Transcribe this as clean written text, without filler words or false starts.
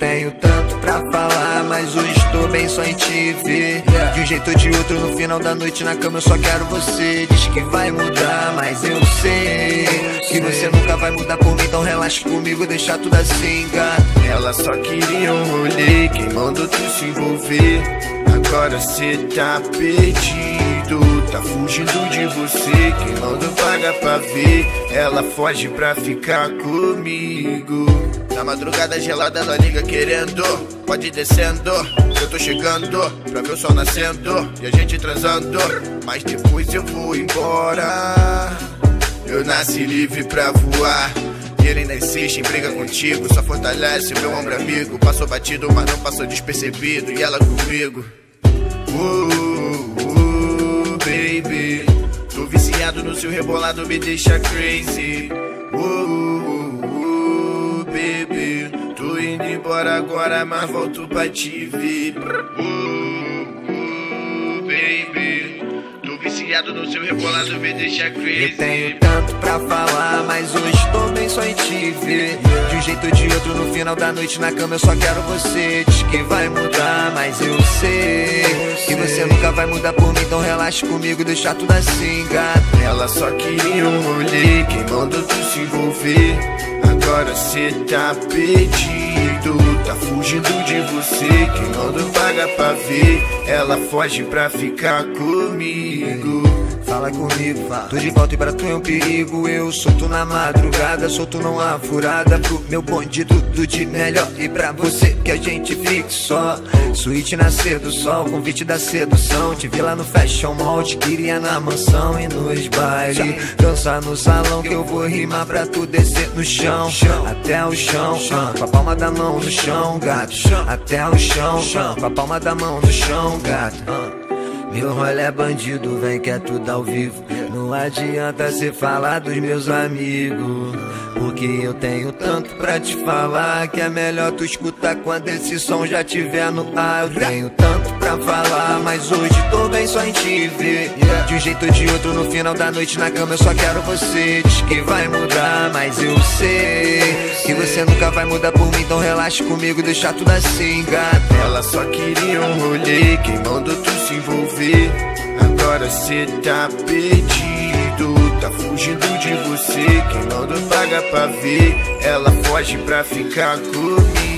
tenho tanto pra falar, mas hoje estou bem só em te ver. De um jeito ou de outro, no final da noite na cama eu só quero você. Diz que vai mudar, mas eu sei que você nunca vai mudar por mim. Então relaxa comigo, deixa tudo assim, gato. Ela só queria um rolê, quem mandou tu se envolver? Agora cê tá perdido, tá fugindo de você. Quem mandou paga pra ver? Ela foge pra ficar comigo. Na madrugada gelada ela liga querendo, pode ir descendo, eu tô chegando pra ver o sol nascendo e a gente transando. Mas depois eu vou embora, eu nasci livre pra voar. E ele ainda insiste em briga contigo, só fortalece meu ombro amigo. Passou batido, mas não passou despercebido. E ela comigo, baby, tô viciado no seu rebolado, me deixa crazy. Baby, tô indo embora agora, mas volto pra te ver. Baby, tô viciado no seu rebolado, me deixa crazy. Eu tenho tanto pra falar, mas hoje estou bem só em te ver. De um jeito ou de outro, no final da noite na cama eu só quero você. Diz que vai mudar, mas eu sei que você nunca vai mudar por mim. Então relaxa comigo, deixa tudo assim, gato. Ela só queria um rolê, quem mandou tu se envolver? Agora cê tá perdido, tá fugindo de você. Quem mandou paga pra ver? Ela foge pra ficar comigo. Fala comigo, tô de volta e pra tu é um perigo. Eu solto na madrugada, solto não há furada. Pro meu bonde tudo de melhor e pra você que a gente fique só. Suíte nascer do sol, convite da sedução. Te vi lá no Fashion Mall, te queria na mansão e nos bailes. Dançar no salão que eu vou rimar pra tu descer no chão. Até o chão, com a palma da mão no chão, gato. Até o chão, com a palma da mão no chão, gato. Meu rolê é bandido, vem que é tudo ao vivo. Não adianta cê falar dos meus amigos, porque eu tenho tanto pra te falar que é melhor tu escutar quando esse som já tiver no ar. Eu tenho tanto pra falar, mas hoje tô bem só em te ver. De um jeito ou de outro, no final da noite na cama eu só quero você. Diz que vai mudar, mas eu sei que você nunca vai mudar por mim. Então relaxa comigo, deixa tudo assim, gato. Ela só queria um rolê, quem mandou tu se envolver? Agora cê tá perdido, tá fugindo de você. Quem mandou paga pra ver? Ela foge pra ficar comigo.